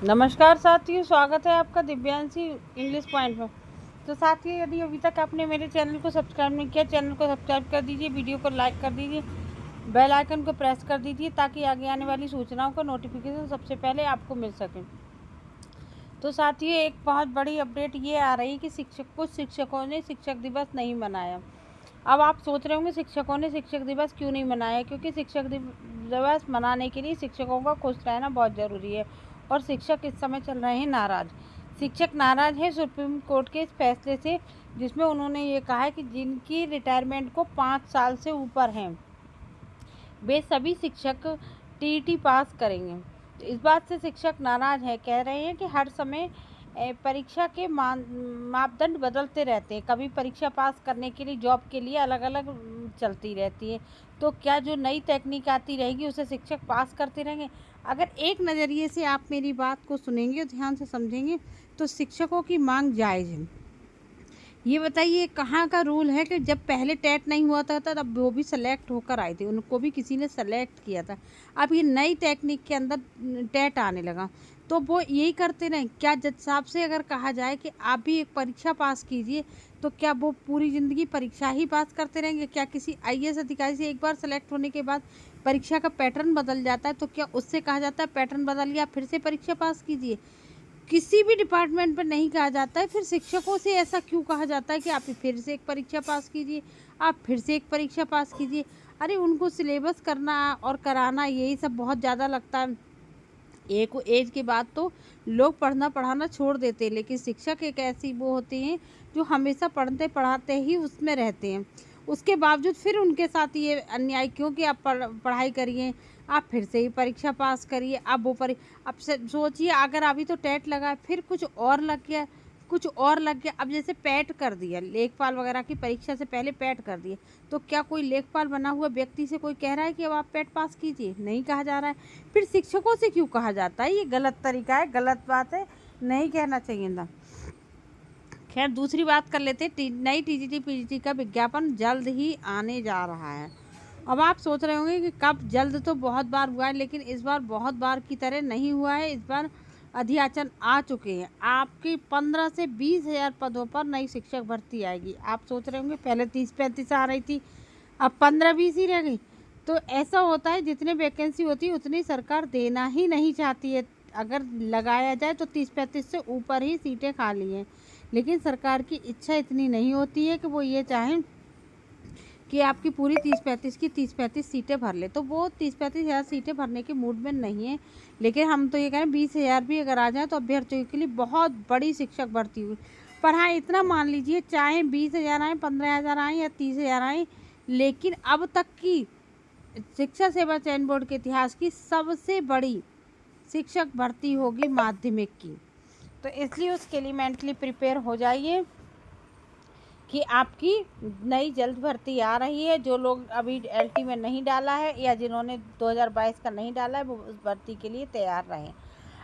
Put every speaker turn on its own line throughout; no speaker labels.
नमस्कार साथियों, स्वागत है आपका दिव्यांशी इंग्लिश पॉइंट में। तो साथियों, यदि अभी तक आपने मेरे चैनल को सब्सक्राइब नहीं किया, चैनल को सब्सक्राइब कर दीजिए, वीडियो को लाइक कर दीजिए, बेल आइकन को प्रेस कर दीजिए ताकि आगे आने वाली सूचनाओं का नोटिफिकेशन सबसे पहले आपको मिल सके। तो साथियों, एक बहुत बड़ी अपडेट ये आ रही कि कुछ शिक्षकों ने शिक्षक दिवस नहीं मनाया। अब आप सोच रहे होंगे शिक्षकों ने शिक्षक दिवस क्यों नहीं मनाया, क्योंकि शिक्षक दिवस मनाने के लिए शिक्षकों का खुश रहना बहुत ज़रूरी है और शिक्षक इस समय चल रहे हैं नाराज़। शिक्षक नाराज़ है सुप्रीम कोर्ट के इस फैसले से, जिसमें उन्होंने ये कहा है कि जिनकी रिटायरमेंट को 5 साल से ऊपर हैं वे सभी शिक्षक टीईटी पास करेंगे। तो इस बात से शिक्षक नाराज़ है, कह रहे हैं कि हर समय परीक्षा के मापदंड बदलते रहते हैं। कभी परीक्षा पास करने के लिए जॉब के लिए अलग अलग चलती रहती है, तो क्या जो नई तकनीक आती रहेगी उसे शिक्षक पास करते रहेंगे? अगर एक नज़रिए से आप मेरी बात को सुनेंगे और ध्यान से समझेंगे तो शिक्षकों की मांग जायज़ है। ये बताइए कहाँ का रूल है कि जब पहले टेट नहीं हुआ था तब वो भी सेलेक्ट होकर आए थे, उनको भी किसी ने सेलेक्ट किया था। अब ये नई टेक्निक के अंदर टेट आने लगा तो वो यही करते रहें? क्या जज साहब से अगर कहा जाए कि आप भी एक परीक्षा पास कीजिए तो क्या वो पूरी ज़िंदगी परीक्षा ही पास करते रहेंगे? क्या किसी आईएएस अधिकारी से एक बार सेलेक्ट होने के बाद परीक्षा का पैटर्न बदल जाता है तो क्या उससे कहा जाता है पैटर्न बदल गया, फिर से परीक्षा पास कीजिए? किसी भी डिपार्टमेंट पर नहीं कहा जाता है। फिर शिक्षकों से ऐसा क्यों कहा जाता है कि आप फिर से एक परीक्षा पास कीजिए, आप फिर से एक परीक्षा पास कीजिए? अरे उनको सिलेबस करना और कराना यही सब बहुत ज़्यादा लगता है। एक एज के बाद तो लोग पढ़ना पढ़ाना छोड़ देते हैं, लेकिन शिक्षक एक ऐसी वो होते हैं जो हमेशा पढ़ते पढ़ाते ही उसमें रहते हैं। उसके बावजूद फिर उनके साथ ये अन्याय क्यों कि आप पढ़ाई करिए, आप फिर से ही परीक्षा पास करिए। अब वो अब सोचिए, अगर अभी तो टेट लगा फिर कुछ और लग गया, कुछ और लग गया। अब जैसे पैट कर दिया, लेखपाल वगैरह की परीक्षा से पहले पैट कर दिए, तो क्या कोई लेखपाल बना हुआ व्यक्ति से कोई कह रहा है कि अब आप पैट पास कीजिए? नहीं कहा जा रहा है। फिर शिक्षकों से क्यों कहा जाता है? ये गलत तरीका है, गलत बात है, नहीं कहना चाहिए था। खैर, दूसरी बात कर लेते हैं। नई टीजीटी पीजीटी का विज्ञापन जल्द ही आने जा रहा है। अब आप सोच रहे होंगे कि कब, जल्द तो बहुत बार हुआ है लेकिन इस बार बहुत बार की तरह नहीं हुआ है। इस बार अध्याचन आ चुके हैं। आपकी 15 से 20 हज़ार पदों पर नई शिक्षक भर्ती आएगी। आप सोच रहे होंगे पहले 30-35 आ रही थी, अब 15-20 ही रह गई। तो ऐसा होता है, जितने वैकेंसी होती है उतनी सरकार देना ही नहीं चाहती है। अगर लगाया जाए तो 30-35 से ऊपर ही सीटें खाली हैं, लेकिन सरकार की इच्छा इतनी नहीं होती है कि वो ये चाहें कि आपकी पूरी 30-35 सीटें भर ले। तो वो 30-35 हज़ार सीटें भरने के मूड में नहीं है। लेकिन हम तो ये कह रहे हैं 20 हज़ार भी अगर आ जाए तो अभ्यर्थियों के लिए बहुत बड़ी शिक्षक भर्ती हुई। पर हाँ, इतना मान लीजिए, चाहे 20 हज़ार आएँ, 15 हज़ार आएँ या 30 हज़ार आएँ, लेकिन अब तक की शिक्षा सेवा चयन बोर्ड के इतिहास की सबसे बड़ी शिक्षक भर्ती होगी माध्यमिक की। तो इसलिए उसके लिए मेंटली प्रिपेयर हो जाइए कि आपकी नई जल्द भर्ती आ रही है। जो लोग अभी एलटी में नहीं डाला है या जिन्होंने 2022 का नहीं डाला है, वो उस भर्ती के लिए तैयार रहें।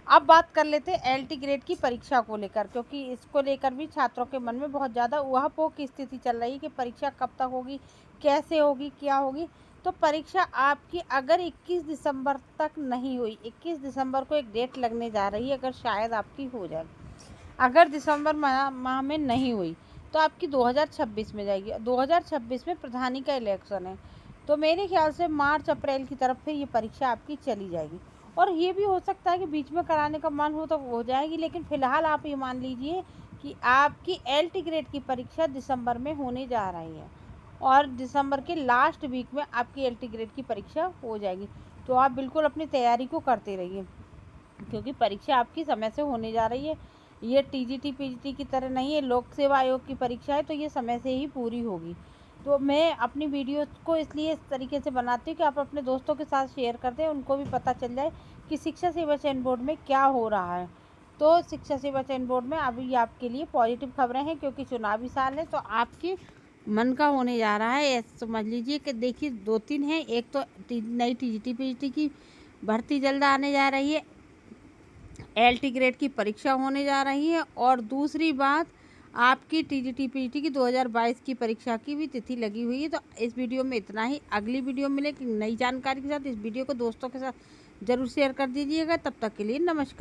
अब बात कर लेते हैं एलटी ग्रेड की परीक्षा को लेकर, क्योंकि इसको लेकर भी छात्रों के मन में बहुत ज़्यादा ऊहापोह की स्थिति चल रही है कि परीक्षा कब तक होगी, कैसे होगी, क्या होगी। तो परीक्षा आपकी अगर 21 दिसंबर तक नहीं हुई, 21 दिसंबर को एक डेट लगने जा रही है, अगर शायद आपकी हो जाए, अगर दिसंबर माह में नहीं हुई तो आपकी 2026 में जाएगी। 2026 में प्रधानी का इलेक्शन है, तो मेरे ख्याल से मार्च अप्रैल की तरफ फिर ये परीक्षा आपकी चली जाएगी। और ये भी हो सकता है कि बीच में कराने का मन हो तो हो जाएगी, लेकिन फ़िलहाल आप ये मान लीजिए कि आपकी एलटी ग्रेड की परीक्षा दिसंबर में होने जा रही है और दिसंबर के लास्ट वीक में आपकी एलटी ग्रेड की परीक्षा हो जाएगी। तो आप बिल्कुल अपनी तैयारी को करते रहिए, क्योंकि परीक्षा आपकी समय से होने जा रही है। ये टीजीटी पीजीटी की तरह नहीं है, लोक सेवा आयोग की परीक्षा है, तो ये समय से ही पूरी होगी। तो मैं अपनी वीडियो को इसलिए इस तरीके से बनाती हूँ कि आप अपने दोस्तों के साथ शेयर कर दें, उनको भी पता चल जाए कि शिक्षा सेवा चयन बोर्ड में क्या हो रहा है। तो शिक्षा सेवा चयन बोर्ड में अभी आपके लिए पॉजिटिव खबरें हैं, क्योंकि चुनावी साल है, तो आपके मन का होने जा रहा है। समझ लीजिए कि देखिए 2-3 हैं। एक तो नई टीजीटी पीजीटी की भर्ती जल्द आने जा रही है, एलटी ग्रेड की परीक्षा होने जा रही है, और दूसरी बात, आपकी टीजीटी पीजीटी की 2022 की परीक्षा की भी तिथि लगी हुई है। तो इस वीडियो में इतना ही। अगली वीडियो मिलेगी नई जानकारी के साथ। इस वीडियो को दोस्तों के साथ ज़रूर शेयर कर दीजिएगा। तब तक के लिए नमस्कार।